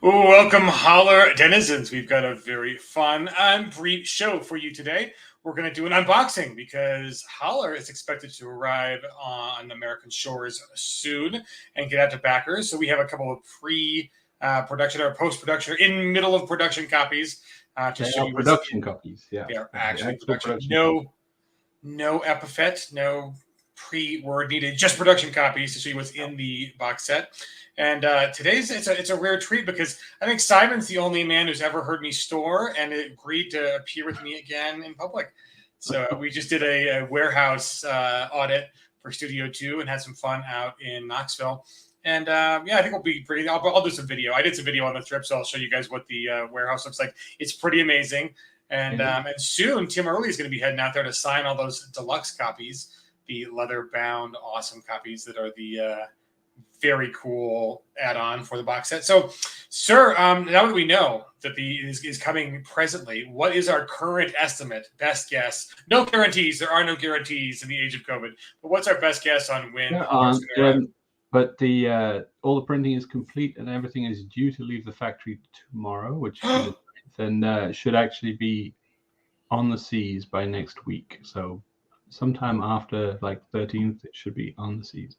Welcome, Holler denizens. We've got a very fun and brief show for you today. We're going to do an unboxing because Holler is expected to arrive on American shores soon and get out to backers. So we have a couple of pre-production or post-production, in middle of production copies to show you production copies. Yeah, they are actually production. production. No epithet, no pre-word needed, just production copies to show you what's in the box set. And today's it's a rare treat because I think Simon's the only man who's ever heard me store and agreed to appear with me again in public. So we just did a warehouse audit for Studio 2 and had some fun out in Knoxville. And I think we'll be pretty. I'll do some video. I did some video on the trip, so I'll show you guys what the warehouse looks like. It's pretty amazing. And soon Tim Early is going to be heading out there to sign all those deluxe copies, the leather-bound, awesome copies that are the very cool add-on for the box set. So, sir, now that we know that the is coming presently, what is our current estimate, best guess? No guarantees. There are no guarantees in the age of COVID. But what's our best guess on when? But the all the printing is complete and everything is due to leave the factory tomorrow, which then should actually be on the seas by next week. So sometime after like 13th, it should be on the seas.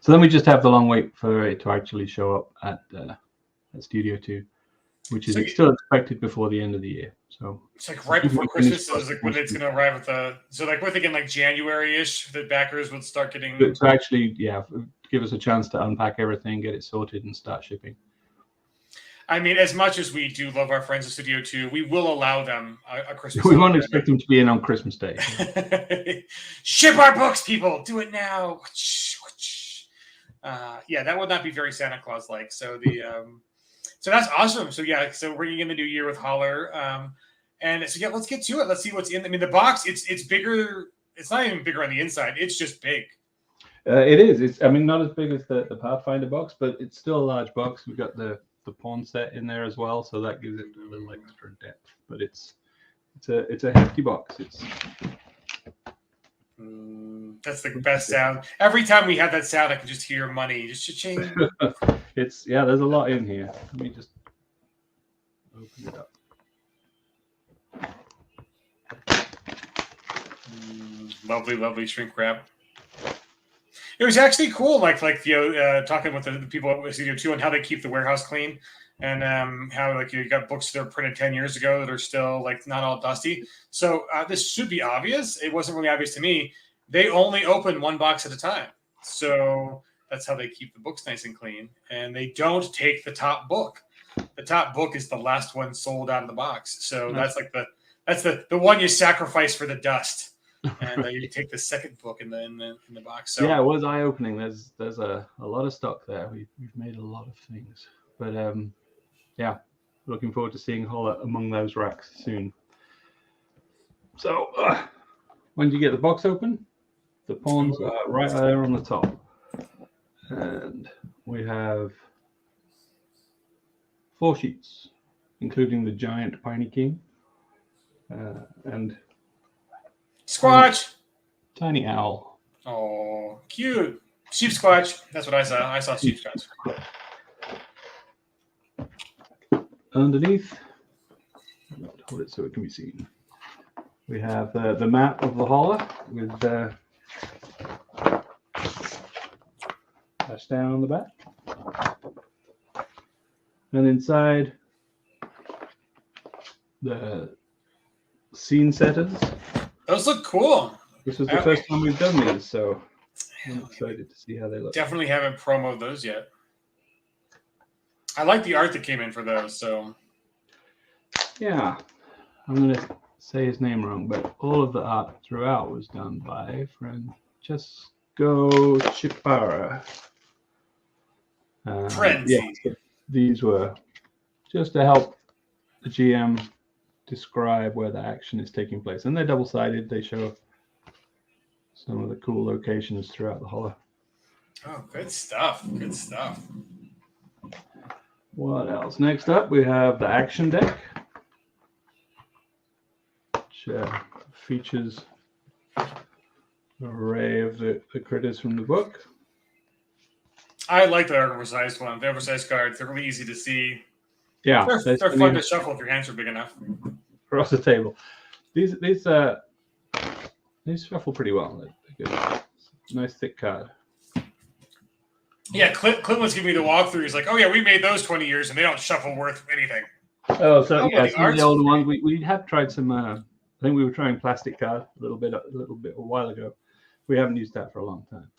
So then we just have the long wait for it to actually show up at Studio 2, which is still expected before the end of the year. So it's like right before Christmas. So it's like when it's going to arrive at the. So like we're thinking like January-ish, the backers would start getting. To actually, give us a chance to unpack everything, get it sorted, and start shipping. I mean, as much as we do love our friends at Studio 2, we will allow them a Christmas. We won't expect them to be in on Christmas Day. Ship our books, people. Do it now. That would not be very Santa Claus-like. So so that's awesome. So so we're in the new year with Holler. Let's get to it. Let's see what's in. I mean, the box, it's bigger. It's not even bigger on the inside. It's just big. It is. It's not as big as the Pathfinder box, but it's still a large box. We've got the pawn set in there as well, so that gives it a little extra depth. But it's a hefty box. That's the best sound. Every time we have that sound, I can just hear money. Just cha-ching. There's a lot in here. Let me just open it up. Lovely shrink wrap. It was actually cool, talking with the people at Studio 2 and how they keep the warehouse clean, and how you got books that are printed 10 years ago that are still not all dusty. So this should be obvious. It wasn't really obvious to me. They only open one box at a time, so that's how they keep the books nice and clean. And they don't take the top book. The top book is the last one sold out of the box. So that's the one you sacrifice for the dust. And you take the second book in the box. So it was eye opening. There's a lot of stock there. We've made a lot of things, but looking forward to seeing Holler among those racks soon. So when you get the box open, the pawns are right there on the top, and we have 4 sheets, including the giant Piney King and Squatch. Tiny owl. Oh, cute. Sheep squatch. That's what I saw. I saw sheep squatch. Underneath, hold it so it can be seen. We have the map of the Holler with dash down on the back. And inside, the scene setters. Those look cool. This was the first time we've done these, so I'm excited to see how they look. Definitely haven't promoted those yet. I like the art that came in for those. So yeah, I'm gonna say his name wrong, but all of the art throughout was done by Francesco Chipara. These were just to help the GM describe where the action is taking place, and they're double-sided. They show some of the cool locations throughout the Holler. Oh, good stuff. Good stuff. What else? Next up, we have the action deck, which features an array of the critters from the book. I like the oversized one. The oversized cards, they're really easy to see. Yeah, They're fun to shuffle if your hands are big enough. Across the table. These shuffle pretty well. They're good. Nice thick card. Yeah, Clint was giving me the walkthrough. He's like, "Oh yeah, we made those 20 years, and they don't shuffle worth anything." Oh, so Oh, yeah, the some of the art's older great. ones. We have tried some. I think we were trying plastic card a little bit a while ago. We haven't used that for a long time.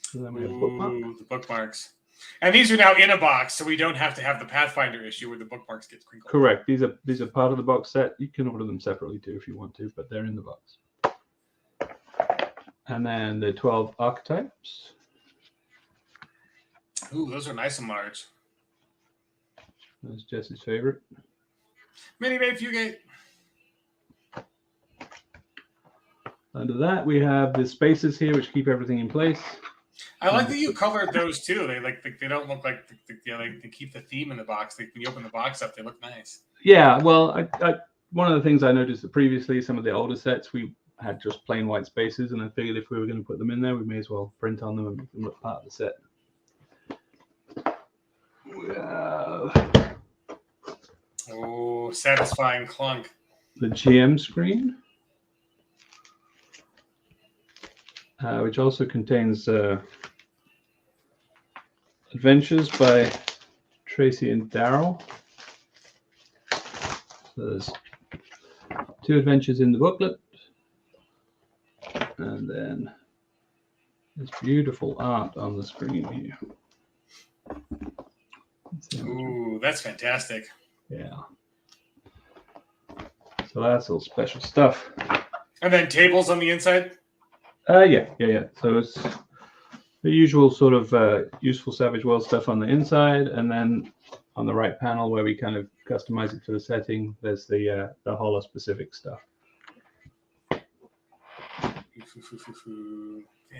So then we have bookmarks. The bookmarks. And these are now in a box, so we don't have to have the Pathfinder issue where the bookmarks get crinkled. Correct. These are part of the box set. You can order them separately too if you want to, but they're in the box. And then the 12 archetypes. Ooh, those are nice and large. That's Jesse's favorite. Mini Bay Fugate. Under that, we have the spaces here, which keep everything in place. I like that you colored those too. They don't look like they keep the theme in the box. When you open the box up, they look nice. Yeah, well, I one of the things I noticed that previously, some of the older sets we had just plain white spaces, and I figured if we were going to put them in there, we may as well print on them and make them look part of the set. Oh, satisfying clunk. The GM screen, which also contains adventures by Tracy and Daryl. So there's 2 adventures in the booklet, and then there's beautiful art on the screen here. Ooh, that's fantastic. Yeah. So that's all special stuff. And then tables on the inside? Yeah. So it's the usual sort of useful Savage World stuff on the inside, and then on the right panel where we kind of customize it for the setting, there's the Holler specific stuff.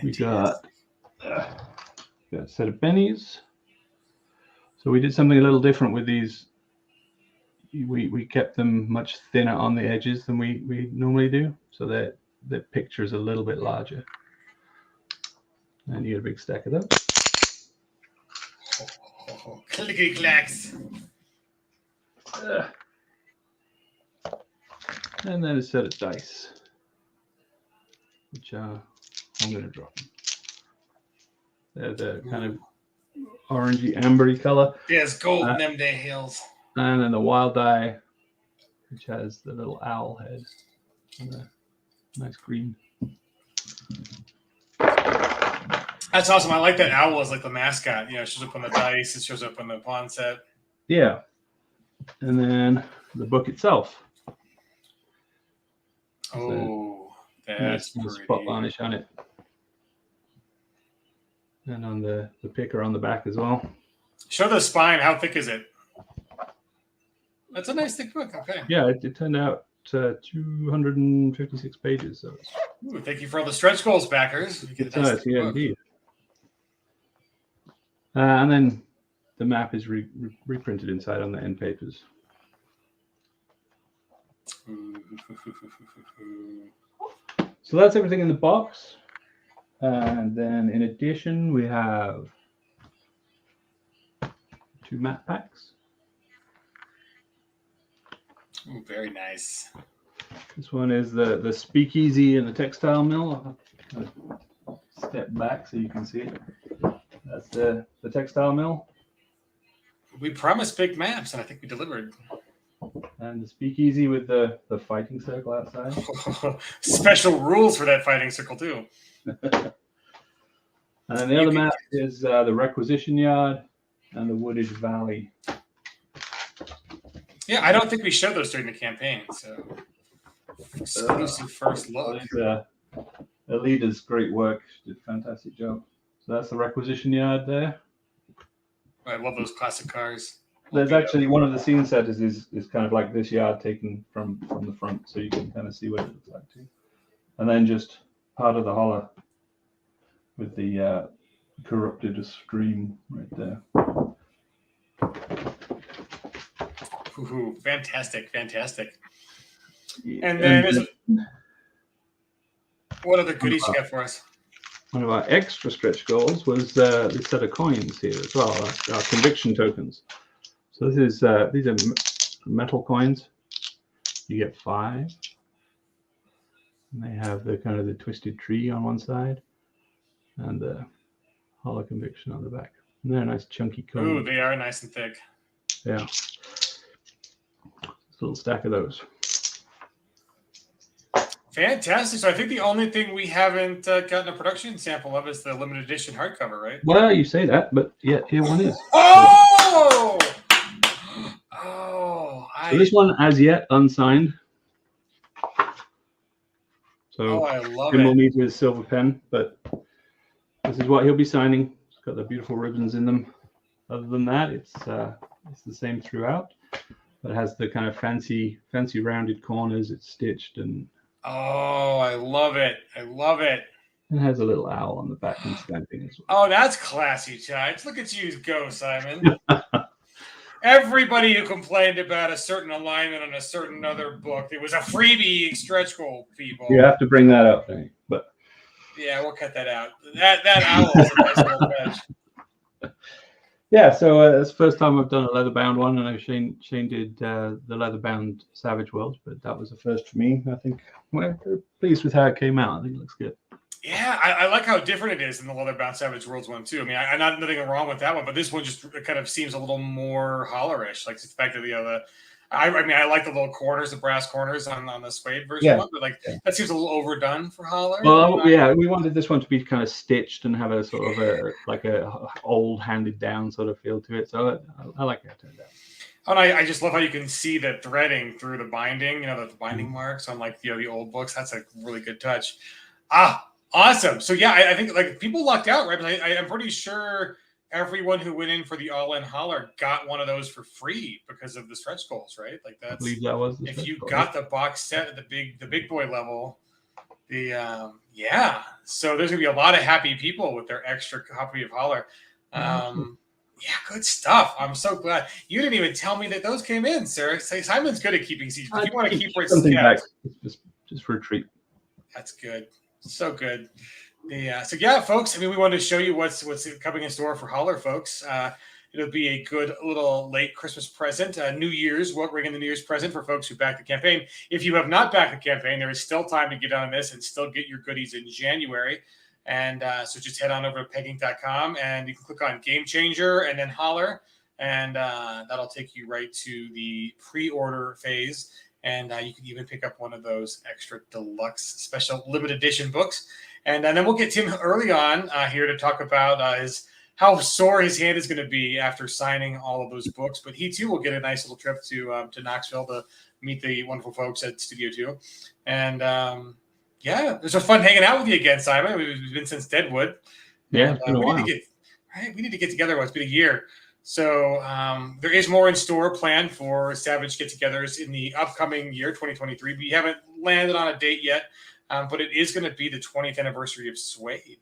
We got a set of bennies. So we did something a little different with these. We kept them much thinner on the edges than we normally do, so that the picture is a little bit larger. And you get a big stack of them. Clicky clacks. And then a set of dice, which I'm going to drop. They're the kind of orangey, ambery color. There's gold in them day hills. And then the wild die, which has the little owl head and a nice green. That's awesome. I like that owl as like the mascot. You know, it shows up on the dice. It shows up on the pawn set. Yeah. And then the book itself. Oh, that's pretty. Spot varnish on it. And on the picker on the back as well. Show the spine. How thick is it? That's a nice thick book. Okay. Yeah, it turned out 256 pages. So ooh, thank you for all the stretch goals, backers. Yeah, indeed. And then the map is reprinted inside on the end papers. So that's everything in the box. And then in addition, we have 2 map packs. Ooh, very nice. This one is the speakeasy and the textile mill. I'll step back so you can see it. That's the textile mill. We promised big maps, and I think we delivered. And the speakeasy with the fighting circle outside. Special rules for that fighting circle, too. And then the other map is the requisition yard and the wooded valley. Yeah, I don't think we showed those during the campaign, so exclusive first look. Alita's great work. She did a fantastic job. So that's the requisition yard there. I love those classic cars. There's actually one of the scene setters is kind of like this yard taken from the front, so you can kind of see what it looks like too. And then just part of the Holler with the corrupted stream right there. Ooh, fantastic. Yeah. And then what other goodies you got for us? one of our extra stretch goals was this set of coins here as well, our conviction tokens. So this is these are metal coins. You get 5. And they have the kind of the twisted tree on one side and the Holler conviction on the back. And they're nice chunky coins. Ooh, they are nice and thick. Yeah. A little stack of those. Fantastic. So I think the only thing we haven't gotten a production sample of is the limited edition hardcover, right? Well, you say that, but yeah, here one is. Oh! Oh, So this one, as yet, unsigned. So I love Tim will it. need his silver pen, but this is what he'll be signing. It's got the beautiful ribbons in them. Other than that, it's the same throughout, but it has the kind of fancy rounded corners. It's stitched and. Oh, I love it. I love it. It has a little owl on the back and stamping as well. Oh, that's classy, Tides. Look at you go, Simon. Everybody who complained about a certain alignment on a certain other book, it was a freebie stretch goal, people. You have to bring that up, Danny. But yeah, we'll cut that out. That owl is a nice little patch. Yeah, so it's the first time I've done a leather bound one. I know Shane did the leather bound Savage Worlds, but that was the first for me. I think we're pleased with how it came out. I think it looks good. Yeah, I like how different it is than the leather bound Savage Worlds one too. I mean, I not nothing wrong with that one, but this one just kind of seems a little more hollerish. Like the fact that I like the little corners, the brass corners on the suede version one, but that seems a little overdone for Holler. Well, yeah, we wanted this one to be kind of stitched and have a sort of a old handed down sort of feel to it. So I like how it turned out. And I just love how you can see the threading through the binding, the binding marks on the old books. That's a really good touch. Awesome. So yeah, I think people lucked out, right? But I'm pretty sure everyone who went in for the all-in Holler got one of those for free because of the stretch goals, right? Like that's, I believe that was the if you got the box set at the big boy level, so there's gonna be a lot of happy people with their extra copy of Holler. Yeah, good stuff. I'm so glad you didn't even tell me that those came in, Sarah. Say Simon's good at keeping seeds. If you want to keep something back, just for a treat. That's good. So good. So folks, we wanted to show you what's coming in store for Holler, folks. It'll be a good little late Christmas present. New Year's, we'll bring in the New Year's present for folks who back the campaign. If you have not backed the campaign, there is still time to get on this and still get your goodies in January. And so just head on over to pegging.com and you can click on Game Changer and then Holler, and that'll take you right to the pre-order phase. And you can even pick up one of those extra deluxe special limited edition books. And then we'll get Tim early on here to talk about how sore his hand is going to be after signing all of those books. But he, too, will get a nice little trip to Knoxville to meet the wonderful folks at Studio 2. And, it was fun hanging out with you again, Simon. We've been since Deadwood. Yeah, it's been a while. We need to get together. It's been a year. So there is more in store planned for Savage get-togethers in the upcoming year, 2023. We haven't landed on a date yet, but it is going to be the 20th anniversary of Suede.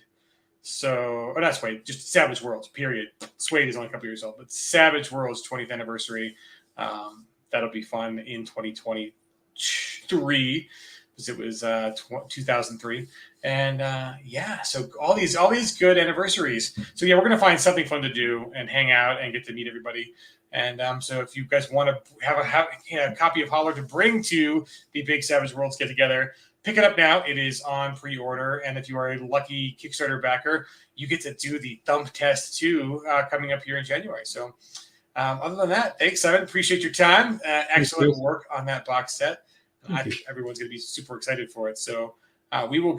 So, or not Suede, just Savage Worlds, period. Suede is only a couple years old, but Savage Worlds 20th anniversary. That'll be fun in 2023 because it was 2003. And so all these good anniversaries. So we're going to find something fun to do and hang out and get to meet everybody. And so if you guys want to have a copy of Holler to bring to the big Savage Worlds get together, pick it up now. It is on pre-order. And if you are a lucky Kickstarter backer, you get to do the thumb test too, coming up here in January. So other than that, thanks, Simon. Appreciate your time. Excellent work on that box set. I think everyone's going to be super excited for it. So we will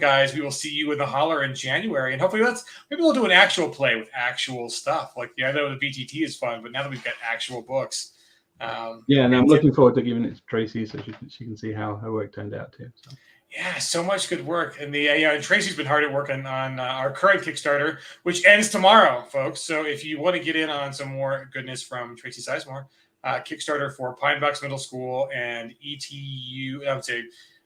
see you in the Holler in January. And hopefully maybe we'll do an actual play with actual stuff. I know the BTT is fun, but now that we've got actual books. And I'm looking forward to giving it to Tracy so she can see how her work turned out too. So. Yeah, so much good work. And and Tracy's been hard at work on our current Kickstarter, which ends tomorrow, folks. So if you want to get in on some more goodness from Tracy Sizemore, Kickstarter for Pine Box Middle School and ETU, I would say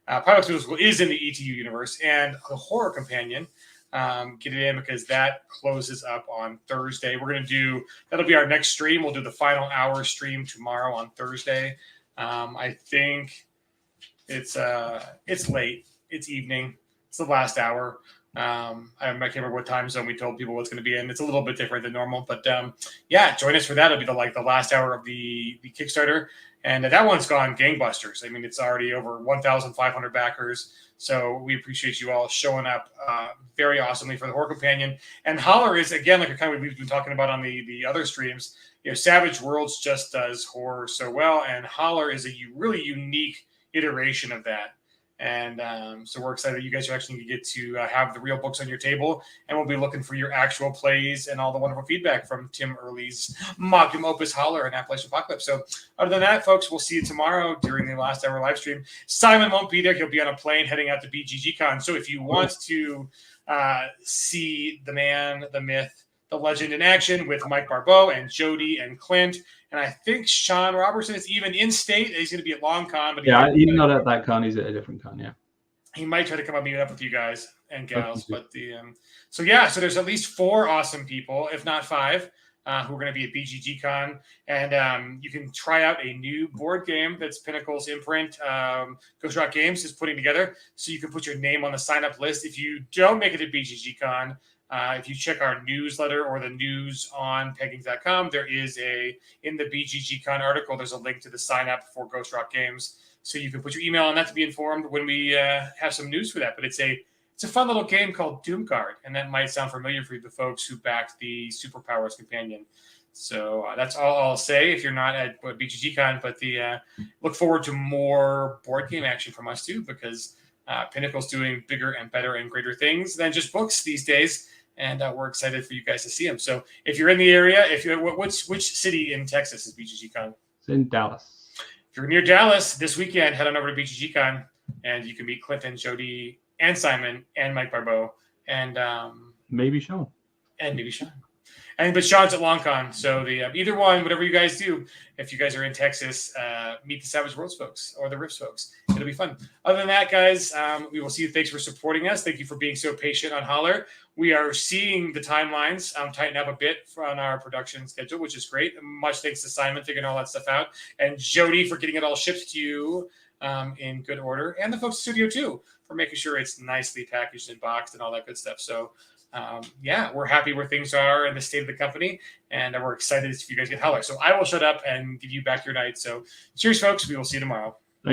Pine Box Middle School is in the ETU universe, and the Horror Companion, get it in because that closes up on Thursday. That'll be our next stream. We'll do the final hour stream tomorrow on Thursday. I think it's late. It's evening. It's the last hour. I can't remember what time zone we told people what's going to be in. It's a little bit different than normal, but yeah, join us for that. It'll be the last hour of the Kickstarter, and that one's gone gangbusters. I mean, it's already over 1,500 backers. So we appreciate you all showing up very awesomely for the Horror Companion. And Holler is, again, like kind of we've been talking about on the other streams. Savage Worlds just does horror so well, and Holler is a really unique iteration of that. And so we're excited you guys are actually going to get to have the real books on your table, and we'll be looking for your actual plays and all the wonderful feedback from Tim Early's magnum opus Holler and Appalachian Apocalypse. So other than that, folks, we'll see you tomorrow during the last hour live stream. Simon won't be there. He'll be on a plane heading out to BGGCon. So if you want to see the man, the myth, the legend in action with Mike Barbeau and Jody and Clint, and I think Sean Robertson is even in state. He's going to be at Long Con, but he's not at that con. He's at a different con. Yeah, he might try to come up meet up with you guys and gals. But so there's at least 4 awesome people, if not 5, who are going to be at BGGCon, and you can try out a new board game that's Pinnacle's imprint. Ghost Rock Games is putting together, so you can put your name on the sign up list. If you don't make it to BGGCon, if you check our newsletter or the news on peggings.com, there is in the BGGCon article, there's a link to the sign up for Ghost Rock Games. So you can put your email on that to be informed when we have some news for that. But it's a fun little game called Doom Guard, and that might sound familiar for the folks who backed the Superpowers Companion. So that's all I'll say if you're not at BGGCon, but look forward to more board game action from us too, because Pinnacle's doing bigger and better and greater things than just books these days. And we're excited for you guys to see them. So if you're in the area, which city in Texas is BGGCon? It's in Dallas. If you're near Dallas this weekend, head on over to BGGCon, and you can meet Clint and Jody and Simon and Mike Barbeau and maybe Sean. But Sean's at LongCon, so either one, whatever you guys do, if you guys are in Texas, meet the Savage Worlds folks or the Rifts folks. It'll be fun. Other than that, guys, we will see you. Thanks for supporting us. Thank you for being so patient on Holler. We are seeing the timelines tighten up a bit on our production schedule, which is great. Much thanks to Simon figuring all that stuff out, and Jody for getting it all shipped to you in good order, and the folks at Studio too for making sure it's nicely packaged and boxed and all that good stuff. So we're happy where things are in the state of the company, and we're excited if you guys get Holler. So I will shut up and give you back your night. So cheers, folks. We will see you tomorrow.